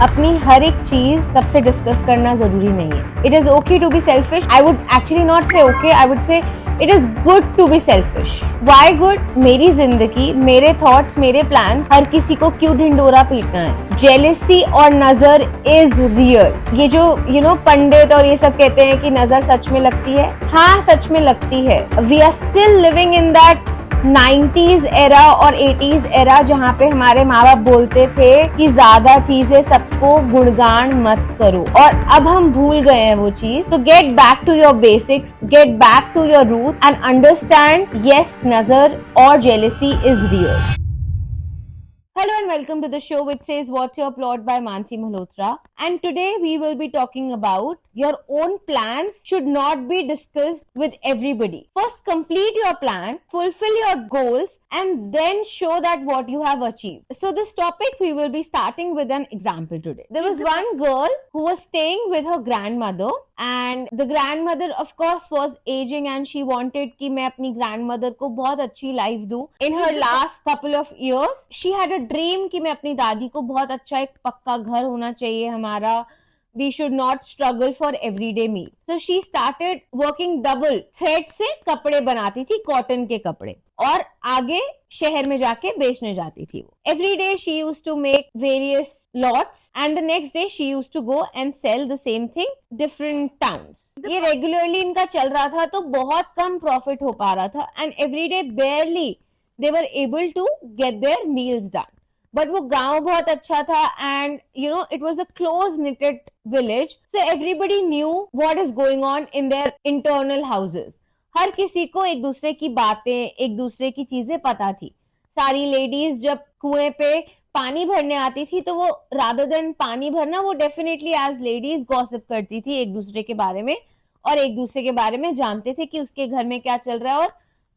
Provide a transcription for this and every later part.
अपनी हर एक चीज सबसे डिस्कस करना जरूरी नहीं है. It is okay to be selfish. I would actually not say okay, I would say it is good to be selfish. Why good? मेरी जिंदगी, मेरे थॉट्स, मेरे प्लान, हर किसी को क्यों ढिंडोरा पीटना है? जेलेसी और नजर इज रियल. ये जो पंडित और ये सब कहते हैं कि नजर सच में लगती है, हाँ सच में लगती है. We are still living in that 90s era और 80s एरा जहाँ पे हमारे माँ बाप बोलते थे कि ज्यादा चीजें सबको गुणगान मत करो, और अब हम भूल गए हैं वो चीज. So get back to your basics, get back to your roots and understand, yes, nazar or jealousy is real. Hello and welcome to the show which says What's Your Plot by Mansi Malhotra. And today we will be talking about your own plans should not be discussed with everybody. First, complete your plan, fulfill your goals, and then show that what you have achieved. So this topic we will be starting with an example today. There was one girl who was staying with her grandmother, and the grandmother of course was aging and she wanted कि मैं अपनी grandmother को बहुत अच्छी life दूँ. In her last couple of years, she had a dream कि मैं अपनी दादी को बहुत अच्छा एक पक्का घर होना चाहिए हमारा. We should not struggle for everyday meal. So she started working double. Thread से कपड़े बनाती थी, कॉटन के कपड़े, और आगे शहर में जाके बेचने जाती थी वो. Every day she used to make various lots and the next day she used to go and sell the same thing different towns. ये रेगुलरली इनका चल रहा था तो बहुत कम प्रॉफिट हो पा रहा था, and every day barely they were able to get their meals done. But वो गांव बहुत अच्छा था and it was a close knitted village, so everybody knew what is going on in their internal houses. हर किसी को एक दूसरे की बातें, एक दूसरे की चीजें पता थी. सारी लेडीज जब कुएं पे पानी भरने आती थी तो वो rather than पानी भरना, वो डेफिनेटली एज लेडीज गॉसिप करती थी एक दूसरे के बारे में, और एक दूसरे के बारे में जानते थे कि उसके घर में क्या चल रहा है और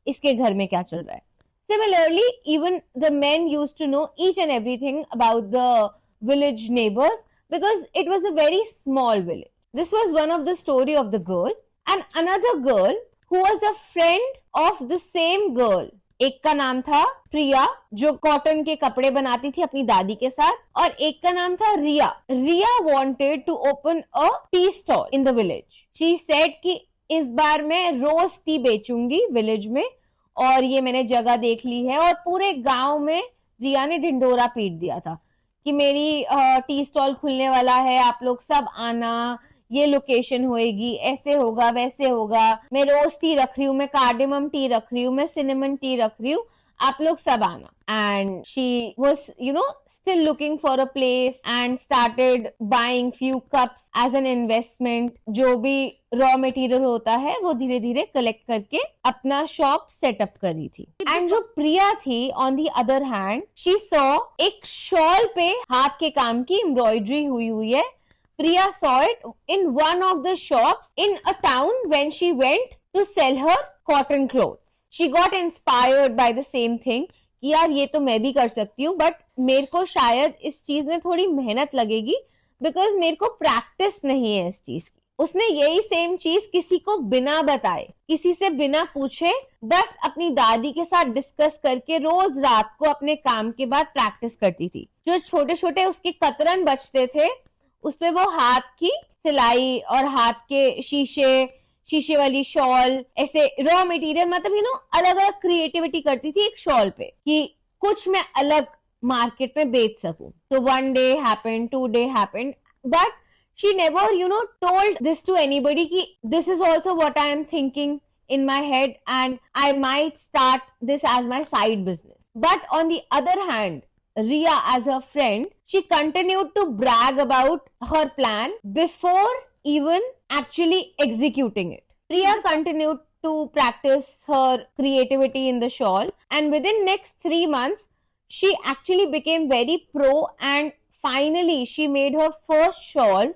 इसके घर में क्या चल रहा है. Similarly, even the men used to know each and everything about the village neighbors because it was a very small village. This was one of the story of the girl, and another girl who was a friend of the same girl. एक का नाम था प्रिया जो cotton के कपड़े बनाती थी अपनी दादी के साथ, और एक का नाम था रिया. रिया wanted to open a tea stall in the village. She said कि इस बार मैं रोज टी बेचूंगी विलेज में, और ये मैंने जगह देख ली है. और पूरे गांव में रिया ने ढिंडोरा पीट दिया था कि मेरी टी स्टॉल खुलने वाला है, आप लोग सब आना, ये लोकेशन होएगी, ऐसे होगा वैसे होगा, मैं रोज टी रख रही हूँ, मैं कार्डेमम टी रख रही हूँ, मैं सिनेमन टी रख रही हूँ, आप लोग सब आना. And she was still looking for a place and started buying few cups as an investment. जो भी रॉ मटेरियल होता है वो धीरे धीरे कलेक्ट करके अपना शॉप सेटअप करी थी. एंड जो प्रिया थी on the other hand, she saw एक शॉल पे हाथ के काम की एम्ब्रॉयडरी हुई है. Priya saw it in one of the shops in a town when she went to sell her cotton clothes. She got inspired by the same thing कि यार ये तो मैं भी कर सकती हूँ, बट मेरे को शायद इस चीज में थोड़ी मेहनत लगेगी बिकॉज मेरे को प्रैक्टिस नहीं है इस चीज की. उसने यही सेम चीज किसी को बिना बताए, किसी से बिना पूछे, बस अपनी दादी के साथ डिस्कस करके रोज रात को अपने काम के बाद प्रैक्टिस करती थी. जो छोटे छोटे उसके कतरन बचते थे उसपे वो हाथ की सिलाई और हाथ के शीशे वाली शॉल, ऐसे रॉ मटेरियल, मतलब अलग अलग क्रिएटिविटी करती थी एक शॉल पे कि कुछ मैं अलग मार्केट में बेच सकूं. तो one day happened, 2 day happened, but she never told this to anybody कि this is also what I am thinking in my head and I might start this as my side business. But on the other hand, Riya as her friend, she continued to brag about her plan before even actually executing it. Priya continued to practice her creativity in the shawl, and within next 3 months, she actually became very pro, and finally she made her first shawl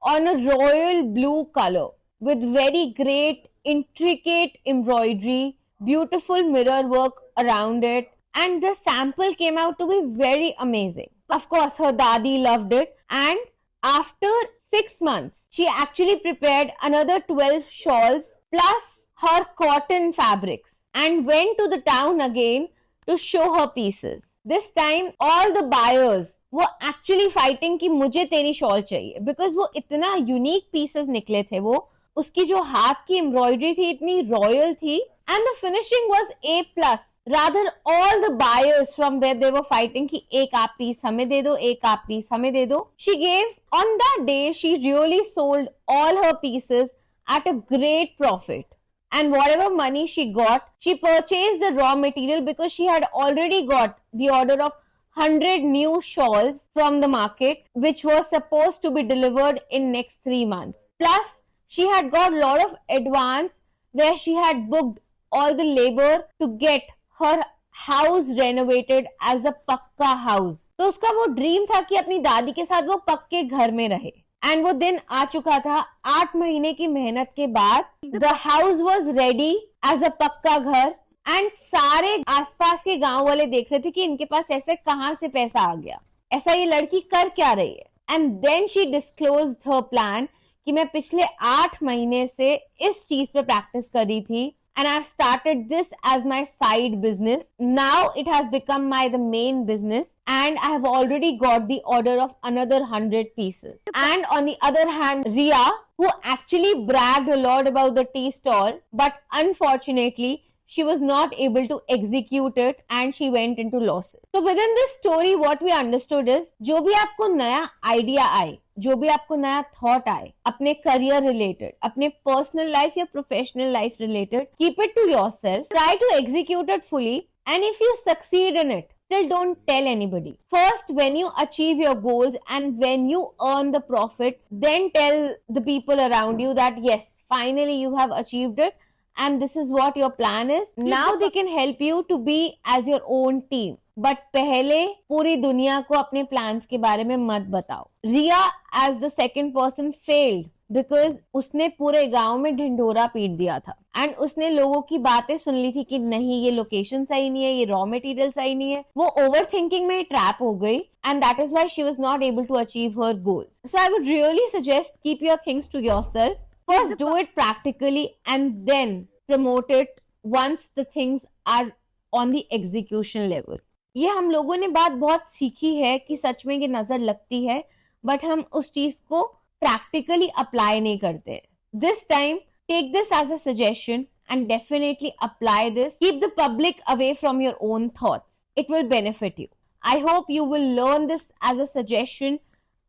on a royal blue color with very great intricate embroidery, beautiful mirror work around it, and the sample came out to be very amazing. Of course, her dadi loved it, and after 6 months, she actually prepared another 12 shawls plus her cotton fabrics and went to the town again to show her pieces. This time, all the buyers वो actually fighting कि मुझे तेरी shawl चाहिए, because वो इतना unique pieces निकले थे, वो उसकी जो हाथ की एम्ब्रॉयडरी थी इतनी रॉयल थी, and the finishing was A+. Rather all the buyers from where they were fighting कि एक आप पीस हमें दे दो, एक आप पीस हमें दे दो, she gave on that day, she really sold all her pieces at a great profit. And whatever money she got, she purchased the raw material because she had already got the order of 100 new shawls from the market, which was supposed to be delivered in next 3 months. Plus, she had got a lot of advance where she had booked all the labor to get her house renovated as a पक्का house. तो उसका वो dream था कि अपनी दादी के साथ वो पक्के घर में रहे, एंड वो दिन आ चुका था। 8 महीने की मेहनत के बाद the house was ready as a pucca ghar, and सारे आसपास के गांव वाले देख रहे थे कि इनके पास ऐसे कहां से पैसा आ गया, ऐसा ये लड़की कर क्या रही है। And then she disclosed her plan कि मैं पिछले 8 महीने से इस चीज पे प्रैक्टिस कर रही थी, and I've started this as my side business. Now it has become the main business, and I have already got the order of another 100 pieces. And on the other hand, Ria, who actually bragged a lot about the tea stall, but unfortunately she was not able to execute it and she went into losses. So within this story, what we understood is, जो भी आपको नया idea आए, जो भी आपको नया thought आए अपने करियर रिलेटेड, अपने पर्सनल लाइफ या professional life related, keep it to yourself, try to execute it fully, and if you succeed in it, still don't tell anybody. First, when you achieve your goals and when you earn the profit, then tell the people around you that yes, finally you have achieved it and this is what your plan is. Now they can help you to be as your own team. But पहले पूरी दुनिया को अपने plans के बारे में मत बताओ। Riya as the second person failed because उसने पूरे गांव में ढिंढोरा पीट दिया था, एंड उसने लोगों की बातें सुन ली थी कि नहीं ये लोकेशन सही नहीं है, ये रॉ मटेरियल सही नहीं है। वो ओवर थिंकिंग में ट्रैप हो गई, and that is why she was not able to achieve her goals. So I would really suggest, keep your things to yourself, first do it practically and then promote it once the things are on the execution level. ये हम लोगों ने बात बहुत सीखी है कि सच में ये नजर लगती है, बट हम उस चीज को प्रैक्टिकली अप्लाई नहीं करते। This time take this as a suggestion and definitely apply this. Keep the public away from your own thoughts. It will benefit you. I hope you will learn this as a suggestion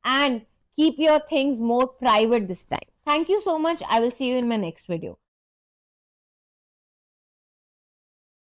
and keep your things more private this time. Thank you so much. I will see you in my next video.